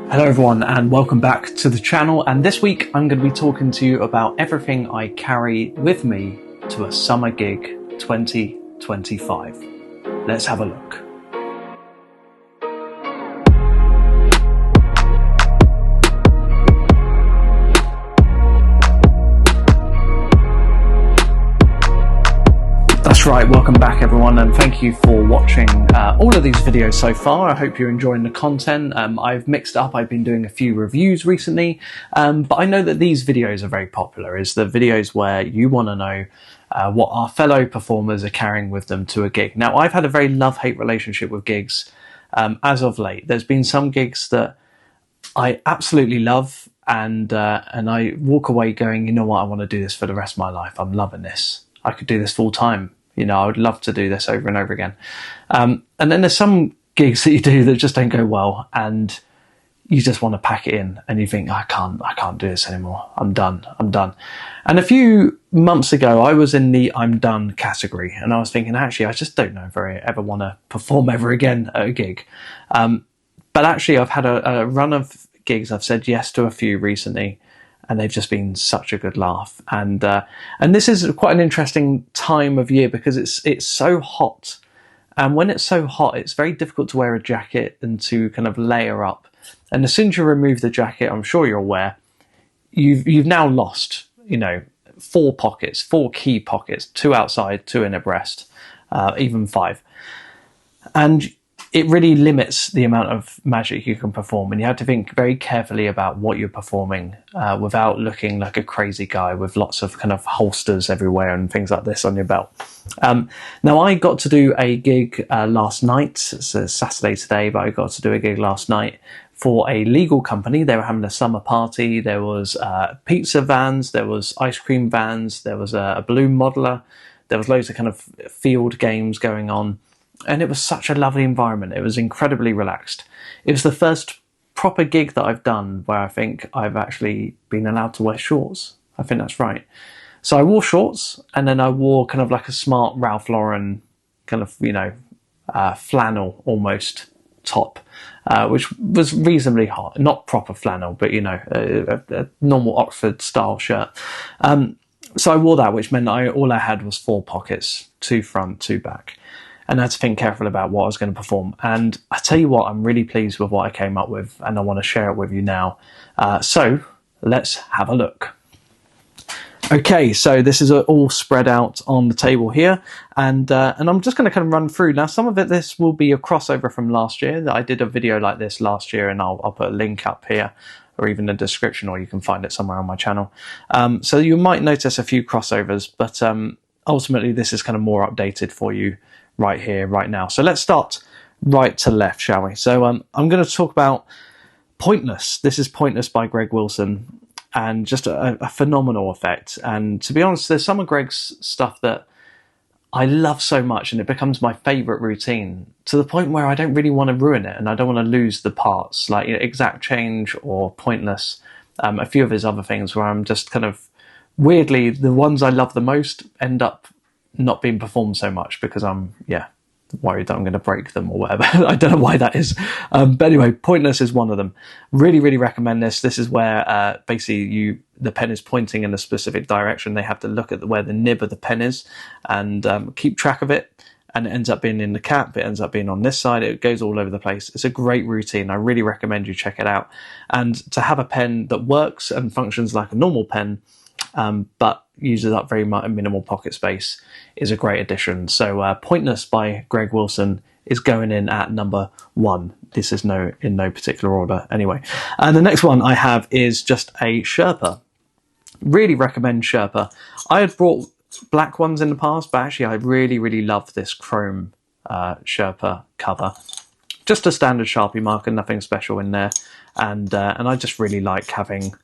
Hello everyone and welcome back to the channel, and this week I'm going to be talking to you about everything I carry with me to a summer gig 2025. Let's have a look. That's right, welcome back everyone, and thank you for watching all of these videos so far. I hope you're enjoying the content. I've mixed up, I've been doing a few reviews recently, but I know that these videos are very popular. It's the videos where you want to know what our fellow performers are carrying with them to a gig. Now, I've had a very love-hate relationship with gigs as of late. There's been some gigs that I absolutely love, and I walk away going, you know what, I want to do this for the rest of my life. I'm loving this. I could do this full time. You know, I would love to do this over and over again. And then there's some gigs that you do that just don't go well, and you just want to pack it in, and you think, I can't do this anymore. I'm done. And a few months ago, I was in the I'm done category, and I was thinking, actually, I just don't know if I ever want to perform ever again at a gig. But actually, I've had a run of gigs. I've said yes to a few recently, and they've just been such a good laugh. And this is quite an interesting time of year because it's so hot. And when it's so hot, it's very difficult to wear a jacket and to kind of layer up. And as soon as you remove the jacket, I'm sure you're aware, you've now lost, you know, 4 key pockets, 2 outside, 2 in a breast, even 5. And it really limits the amount of magic you can perform, and you have to think very carefully about what you're performing without looking like a crazy guy with lots of kind of holsters everywhere and things like this on your belt. Now, I got to do a gig last night. It's a Saturday today, but I got to do a gig last night for a legal company. They were having a summer party. There was pizza vans, there was ice cream vans, there was a balloon modeler, there was loads of kind of field games going on. And it was such a lovely environment. It was incredibly relaxed. It was the first proper gig that I've done where I think I've actually been allowed to wear shorts. I think that's right. So I wore shorts, and then I wore kind of like a smart Ralph Lauren kind of, you know, flannel almost top, which was reasonably hot. Not proper flannel, but, you know, a normal Oxford style shirt. So I wore that, which meant all I had was 4 pockets, 2 front, 2 back. And I had to think careful about what I was going to perform. And I tell you what, I'm really pleased with what I came up with, and I want to share it with you now. So let's have a look. Okay, so this is all spread out on the table here, and I'm just going to kind of run through. Now, some of this will be a crossover from last year. I did a video like this last year, and I'll put a link up here, or even a description, or you can find it somewhere on my channel. So you might notice a few crossovers, but ultimately this is kind of more updated for you right here, right now. So let's start right to left, shall we? So I'm going to talk about Pointless. This is Pointless by Greg Wilson, and just a phenomenal effect. And to be honest, there's some of Greg's stuff that I love so much, and it becomes my favourite routine to the point where I don't really want to ruin it, and I don't want to lose the parts, like, you know, Exact Change or Pointless. A few of his other things where I'm just kind of, weirdly, the ones I love the most end up not being performed so much because I'm worried that I'm going to break them or whatever. I don't know why that is, but anyway, Pointless is one of them. Really recommend this. This is where basically the pen is pointing in a specific direction. They have to look at where the nib of the pen is and keep track of it, and it ends up being in the cap, it ends up being on this side, it goes all over the place. It's a great routine. I really recommend you check it out. And to have a pen that works and functions like a normal pen, but uses up very minimal pocket space, is a great addition. So Pointless by Greg Wilson is going in at number 1. This is in no particular order anyway. And the next one I have is just a Sherpa. Really recommend Sherpa. I had brought black ones in the past, but actually I really love this chrome Sherpa cover. Just a standard Sharpie marker, nothing special in there. And I just really like having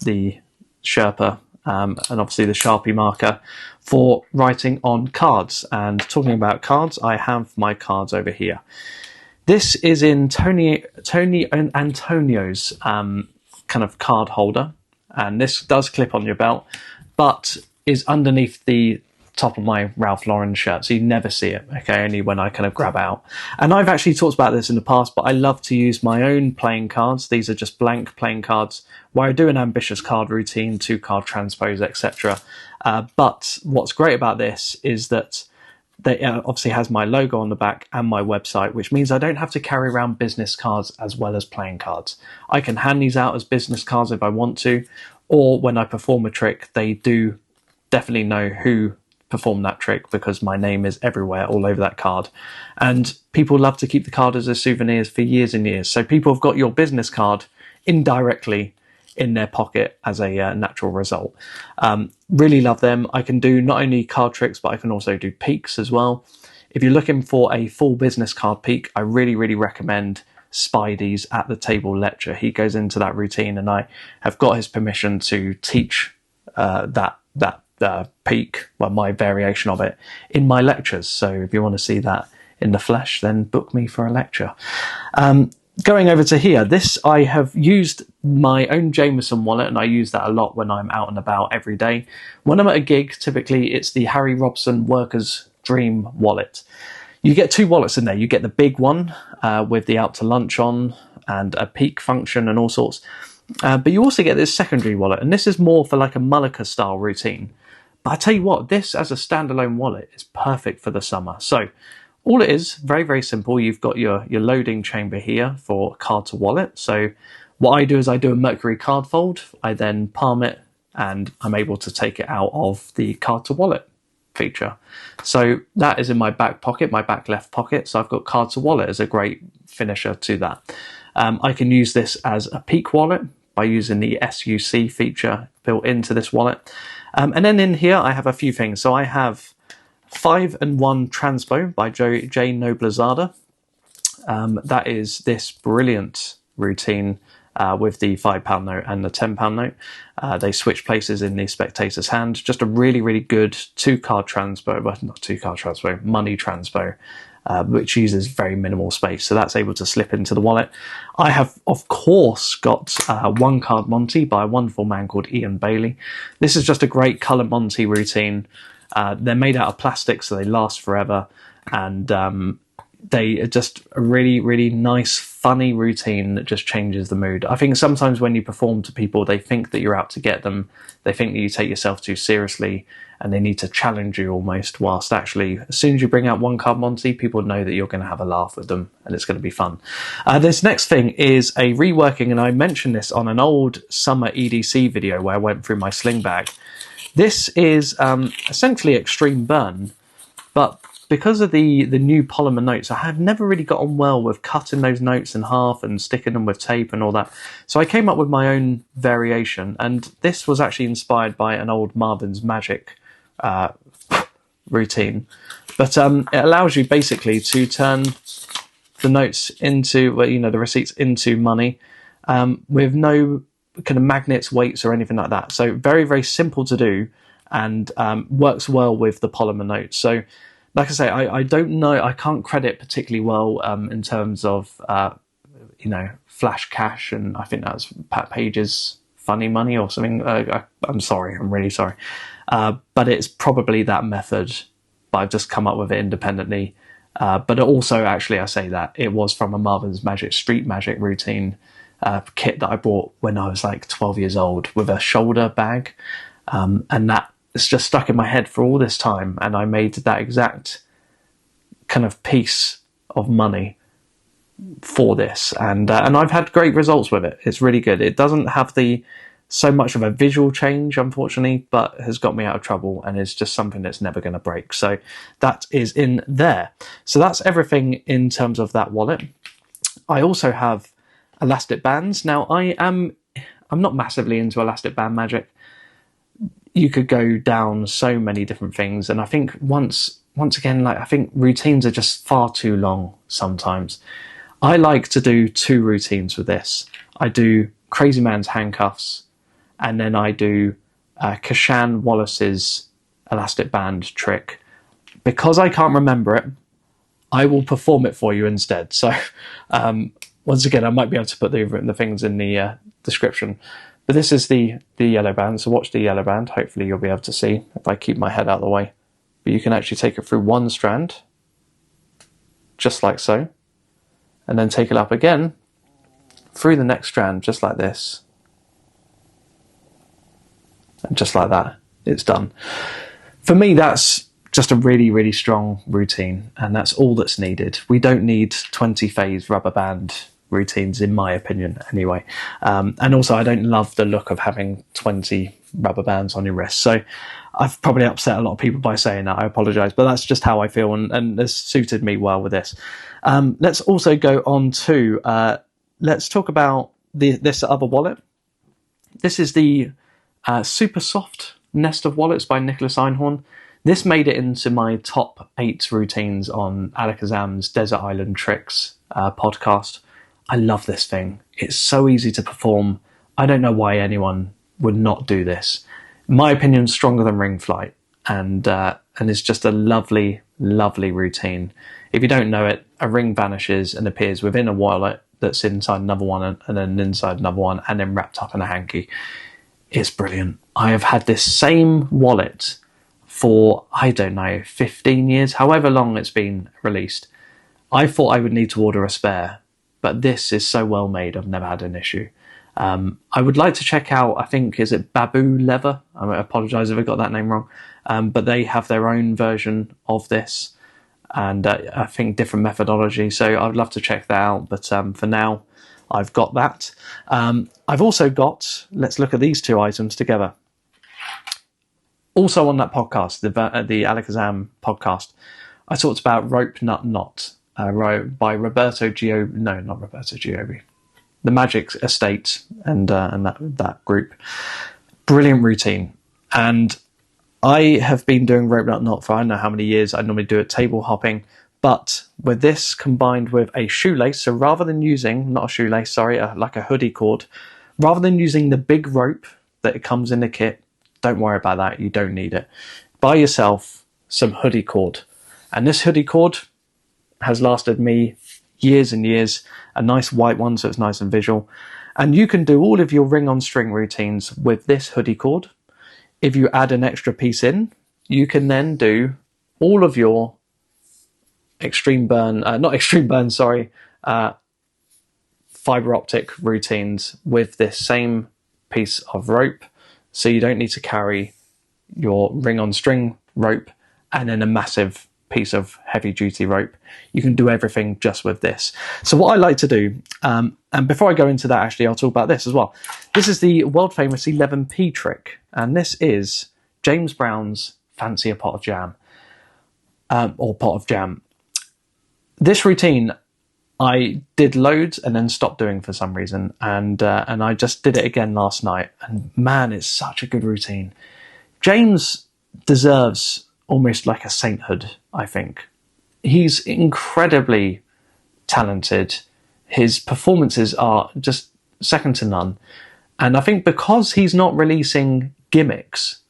the Sherpa and obviously the Sharpie marker for writing on cards. And talking about cards, I have my cards over here. This is in Tony Antonio's kind of card holder, and this does clip on your belt, but is underneath the top of my Ralph Lauren shirt, so you never see it, okay, only when I kind of grab out. And I've actually talked about this in the past, but I love to use my own playing cards. These are just blank playing cards where I do an ambitious card routine, 2-card transpose, etc. But what's great about this is that they obviously has my logo on the back and my website, which means I don't have to carry around business cards as well as playing cards. I can hand these out as business cards if I want to, or when I perform a trick, they do definitely know who performed that trick because my name is everywhere, all over that card. And people love to keep the card as a souvenir for years and years. So people have got your business card indirectly in their pocket as a natural result. Really love them. I can do not only card tricks, but I can also do peeks as well. If you're looking for a full business card peek, I really recommend Spidey's At the Table lecture. He goes into that routine, and I have got his permission to teach that peek, well, my variation of it, in my lectures. So if you want to see that in the flesh, then book me for a lecture. Going over to here, this, I have used my own Jameson wallet, and I use that a lot when I'm out and about every day. When I'm at a gig, typically it's the Harry Robson Workers Dream wallet. You get two wallets in there. You get the big one with the out to lunch on and a peak function and all sorts. But you also get this secondary wallet, and this is more for like a Mullica style routine. But I tell you what, this as a standalone wallet is perfect for the summer. So all it is, very simple. You've got your loading chamber here for card to wallet. So what I do is I do a Mercury card fold. I then palm it, and I'm able to take it out of the card to wallet feature. So that is in my back pocket, my back left pocket. So I've got card to wallet as a great finisher to that. I can use this as a peak wallet by using the SUC feature built into this wallet. And then in here, I have a few things. So I have 5 and 1 Transpo by Jay Noblezada. That is this brilliant routine with the £5 note and the £10 note. They switch places in the spectator's hand. Just a really good 2-card transpo, well, not 2-card transpo, money transpo, which uses very minimal space. So that's able to slip into the wallet. I have, of course, got 1-card Monte by a wonderful man called Iain Bailey. This is just a great colour Monte routine. They're made out of plastic, so they last forever. And they are just a really nice, funny routine that just changes the mood. I think sometimes when you perform to people, they think that you're out to get them. They think that you take yourself too seriously, and they need to challenge you almost, whilst actually, as soon as you bring out 1-card Monte, people know that you're going to have a laugh with them, and it's going to be fun. This next thing is a reworking, and I mentioned this on an old summer EDC video where I went through my sling bag. This is essentially extreme burn, but because of the new polymer notes, I have never really got on well with cutting those notes in half and sticking them with tape and all that. So I came up with my own variation, and this was actually inspired by an old Marvin's Magic routine. But it allows you basically to turn the notes into, well, you know, the receipts into money with no kind of magnets, weights, or anything like that. So very simple to do, and works well with the polymer notes. So like I say, I don't know, I can't credit particularly well in terms of, you know, Flash Cash, and I think that's Pat Page's Funny Money or something. I'm sorry, I'm really sorry. But it's probably that method, but I've just come up with it independently. But it also, actually, I say that, it was from a Marvin's Magic Street Magic routine kit that I bought when I was like 12 years old with a shoulder bag. And that it's just stuck in my head for all this time, and I made that exact kind of piece of money for this, and I've had great results with it. It's really good. It doesn't have so much of a visual change, unfortunately, but has got me out of trouble, and is just something that's never going to break. So that is in there. So that's everything in terms of that wallet. I also have elastic bands. Now I'm not massively into elastic band magic. You could go down so many different things, and I think once again, like, I think routines are just far too long sometimes. I like to do 2 routines with this. I do Crazy Man's handcuffs, and then I do Kashan Wallace's elastic band trick. Because I can't remember it, I will perform it for you instead. So once again, I might be able to put the things in the description. But this is the yellow band, so watch the yellow band. Hopefully you'll be able to see if I keep my head out of the way. but you can actually take it through one strand, just like so, and then take it up again through the next strand, just like this, and just like that, it's done. For me, that's just a really, really strong routine, and that's all that's needed. We don't need 20 phase rubber band routines, in my opinion, anyway. And also, I don't love the look of having 20 rubber bands on your wrist. So I've probably upset a lot of people by saying that. I apologise, but that's just how I feel, and it's suited me well with this. Let's also go on to, let's talk about this other wallet. This is the Super Soft Nest of Wallets by Nicholas Einhorn. This made it into my top 8 routines on Alakazam's Desert Island Tricks podcast. I love this thing. It's so easy to perform. I don't know why anyone would not do this. In my opinion, stronger than Ring Flight, and it's just a lovely, lovely routine. If you don't know it, a ring vanishes and appears within a wallet that's inside another one, and then inside another one, and then wrapped up in a hanky. It's brilliant. I have had this same wallet for, I don't know, 15 years, however long it's been released. I thought I would need to order a spare, but this is so well made, I've never had an issue. I would like to check out, I think, is it Babu Leather? I apologise if I got that name wrong. But they have their own version of this, and I think different methodology. So I'd love to check that out. But for now, I've got that. I've also got, let's look at these two items together. Also on that podcast, the Alakazam podcast, I talked about Rope Nut Knot by not Roberto Giovanni. The Magic Estate and that group. Brilliant routine. And I have been doing Rope Nut Knot for I don't know how many years. I normally do it table hopping. But with this combined with a shoelace, so rather than using, not a shoelace, sorry, like a hoodie cord, rather than using the big rope that it comes in the kit, don't worry about that, you don't need it. Buy yourself some hoodie cord. And this hoodie cord has lasted me years and years, a nice white one so it's nice and visual. And you can do all of your ring on string routines with this hoodie cord. If you add an extra piece in, you can then do all of your fiber optic routines with this same piece of rope. So you don't need to carry your ring on string rope and then a massive piece of heavy duty rope. You can do everything just with this. So what I like to do, and before I go into that, actually, I'll talk about this as well. This is the world famous 11p trick, and this is James Brown's Fancy a Pot of Jam, or Pot of Jam. This routine I did loads and then stopped doing for some reason, and I just did it again last night, and man, it's such a good routine. James deserves almost like a sainthood, I think. He's incredibly talented. His performances are just second to none. And I think because he's not releasing gimmicks,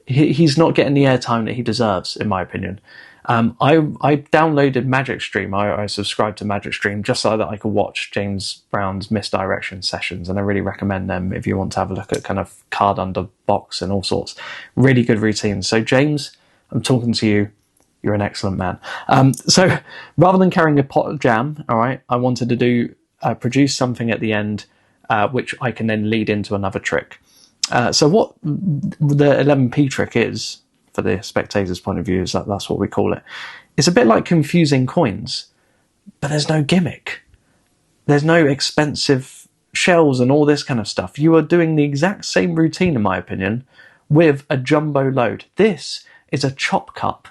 he's not getting the airtime that he deserves, in my opinion. I downloaded Magic Stream. I subscribed to Magic Stream just so that I could watch James Brown's Misdirection sessions, and I really recommend them if you want to have a look at kind of card under box and all sorts. Really good routines. So James, I'm talking to you. You're an excellent man. So rather than carrying a pot of jam, all right, I wanted to do produce something at the end, which I can then lead into another trick. So what the 11p trick is, for the spectator's point of view, is that's what we call it. It's a bit like confusing coins, but there's no gimmick. There's no expensive shells and all this kind of stuff. You are doing the exact same routine, in my opinion, with a jumbo load. This is a chop cup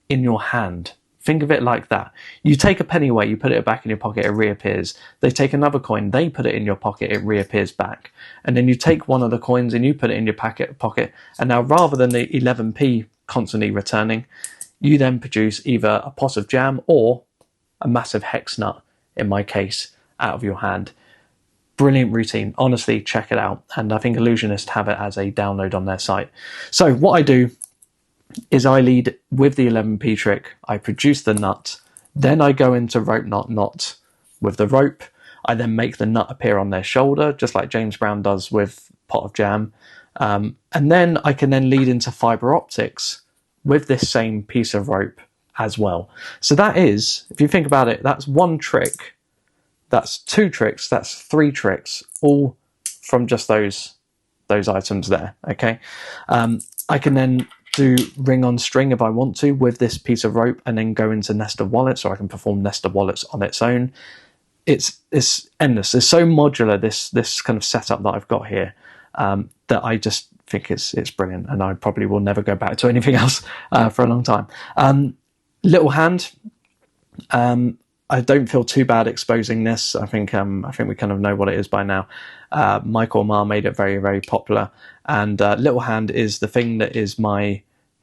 in your hand. Think of it like that. You take a penny away, you put it back in your pocket, it reappears. They take another coin, they put it in your pocket, it reappears back. And then you take one of the coins and you put it in your pocket. And now rather than the 11p constantly returning, you then produce either a pot of jam or a massive hex nut, in my case, out of your hand. Brilliant routine. Honestly, check it out. And I think Illusionist have it as a download on their site. So what I do is I lead with the 11p trick, I produce the nut, then I go into rope knot with the rope, I then make the nut appear on their shoulder, just like James Brown does with Pot of Jam, and then I can then lead into fiber optics with this same piece of rope as well. So that is, if you think about it, that's one trick, that's two tricks, that's three tricks, all from just those items there. Okay, I can then do ring on string if I want to with this piece of rope, and then go into nest of wallets, or I can perform nest of wallets on its own. It's endless. It's so modular, this kind of setup that I've got here, that I just think it's brilliant, and I probably will never go back to anything else for a long time. Little hand. I don't feel too bad exposing this. I think we kind of know what it is by now. Michael Ammar made it very, very popular, and Little Hand is the thing that is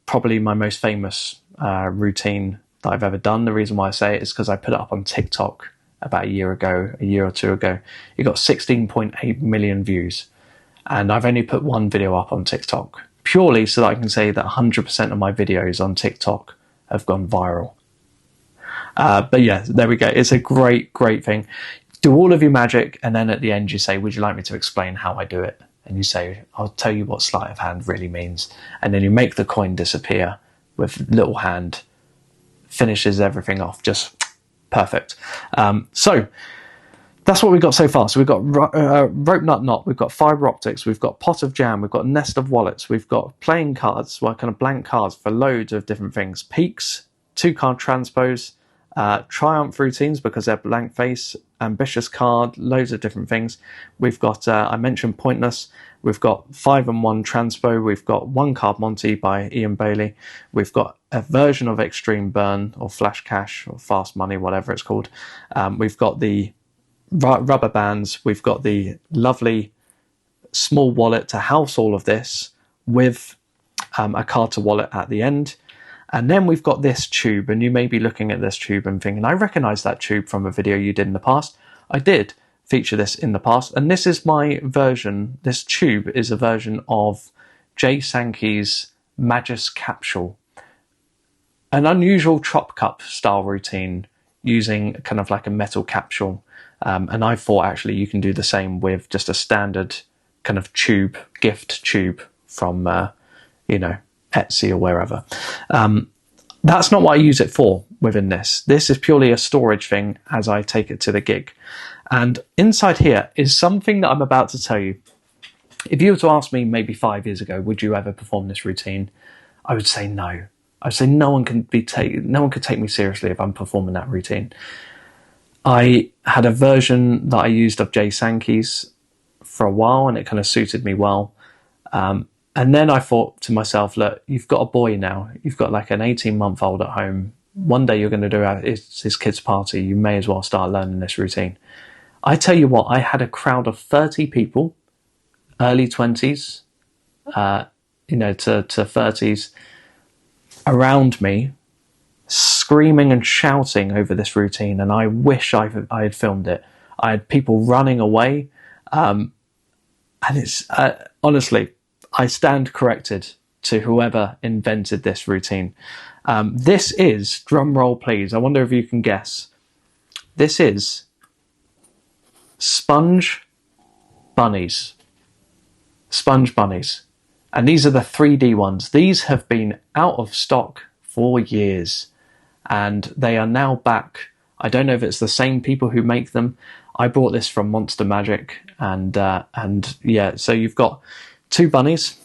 probably my most famous routine that I've ever done. The reason why I say it is because I put it up on TikTok about a year or two ago. It got 16.8 million views, and I've only put one video up on TikTok purely so that I can say that 100% of my videos on TikTok have gone viral. But yeah, there we go. It's a great thing. Do all of your magic, and then at the end you say, would you like me to explain how I do it? And you say, I'll tell you what sleight of hand really means. And then you make the coin disappear with Little Hand. Finishes everything off just perfect. So that's what we've got so far. So we've got rope nut knot, we've got fibre optics, we've got pot of jam, we've got nest of wallets, we've got playing cards, well, kind of blank cards for loads of different things. Peaks, 2-card transpos, triumph routines because they're blank face, ambitious card, loads of different things. We've got, I mentioned pointless, we've got 5-and-1 transpo, we've got 1-card Monte by Ian Bailey, we've got a version of extreme burn or flash cash or fast money, whatever it's called. We've got the rubber bands, we've got the lovely small wallet to house all of this with a card to wallet at the end. And then we've got this tube, and you may be looking at this tube and thinking, I recognise that tube from a video you did in the past. I did feature this in the past, and this is my version. This tube is a version of Jay Sankey's Magus Capsule, an unusual chop cup style routine using kind of like a metal capsule. And I thought actually you can do the same with just a standard kind of tube, gift tube from, Etsy or wherever. That's not what I use it for within this. This is purely a storage thing as I take it to the gig. And inside here is something that I'm about to tell you. If you were to ask me maybe 5 years ago, would you ever perform this routine? I would say no. I'd say no one could take me seriously if I'm performing that routine. I had a version that I used of Jay Sankey's for a while, and it kind of suited me well. And then I thought to myself, look, you've got a boy now. You've got like an 18-month-old at home. One day you're going to do his kid's party. You may as well start learning this routine. I tell you what, I had a crowd of 30 people, early 20s, to 30s, around me, screaming and shouting over this routine. And I wish I had filmed it. I had people running away. And it's honestly, I stand corrected to whoever invented this routine. This is, drum roll please, I wonder if you can guess. This is Sponge Bunnies. Sponge Bunnies. And these are the 3D ones. These have been out of stock for years, and they are now back. I don't know if it's the same people who make them. I bought this from Monster Magic, and yeah, so you've got 2 bunnies.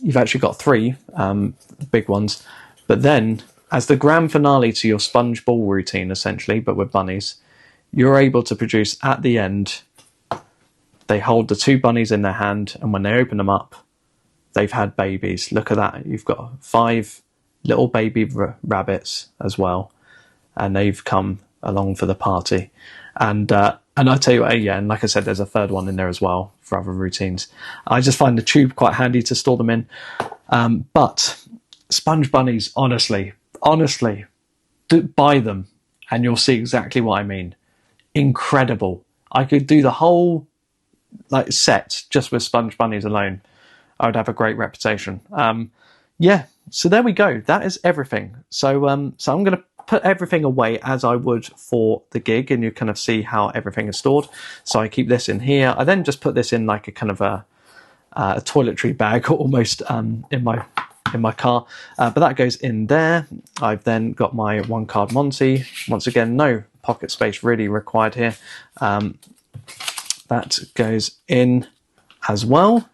You've actually got 3 big ones. But then, as the grand finale to your sponge ball routine, essentially, but with bunnies, you're able to produce at the end, they hold the 2 bunnies in their hand, and when they open them up, they've had babies. Look at that. You've got 5 little baby rabbits as well, and they've come along for the party. And I tell you what, yeah, and like I said, there's a 3rd one in there as well for other routines. I just find the tube quite handy to store them in. But Sponge Bunnies, honestly, buy them and you'll see exactly what I mean. Incredible. I could do the whole set just with Sponge Bunnies alone. I would have a great reputation. Yeah, so there we go. That is everything. So I'm going to put everything away as I would for the gig, and you kind of see how everything is stored. So I keep this in here. I then just put this in like a kind of a toiletry bag almost in my in my car. But that goes in there. I've then got my 1 card Monte. Once again, no pocket space really required here. That goes in as well,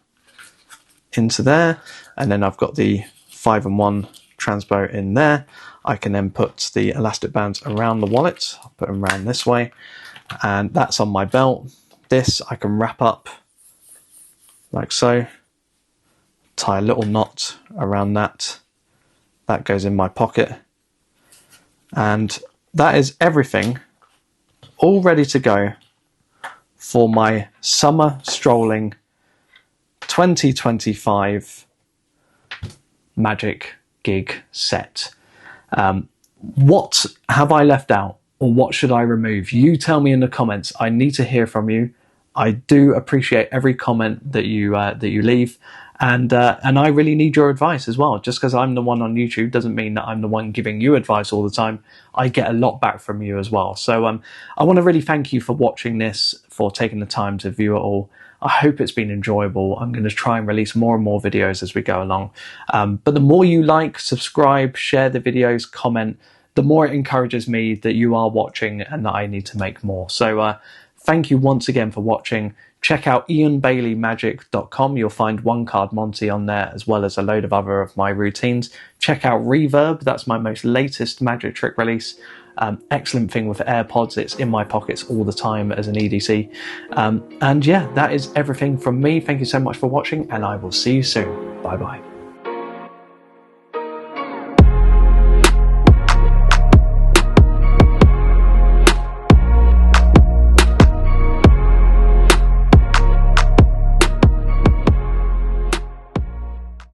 into there. And then I've got the 5-in-1 Transpo in there. I can then put the elastic bands around the wallet. I'll put them around this way. And that's on my belt. This I can wrap up like so. Tie a little knot around that. That goes in my pocket. And that is everything all ready to go for my summer strolling 2025 magic gig set. What have I left out, or what should I remove? You tell me in the comments. I need to hear from you. I do appreciate every comment that you leave, and I really need your advice as well. Just because I'm the one on YouTube doesn't mean that I'm the one giving you advice all the time. I get a lot back from you as well. So I want to really thank you for watching this, for taking the time to view it all. I hope it's been enjoyable. I'm going to try and release more and more videos as we go along. But the more you like, subscribe, share the videos, comment, the more it encourages me that you are watching and that I need to make more. So thank you once again for watching. Check out IanBaileyMagic.com. You'll find 1 card Monte on there, as well as a load of other of my routines. Check out Reverb. That's my most latest magic trick release. Excellent thing with AirPods. It's in my pockets all the time as an EDC. And yeah, that is everything from me. Thank you so much for watching, and I will see you soon. Bye bye.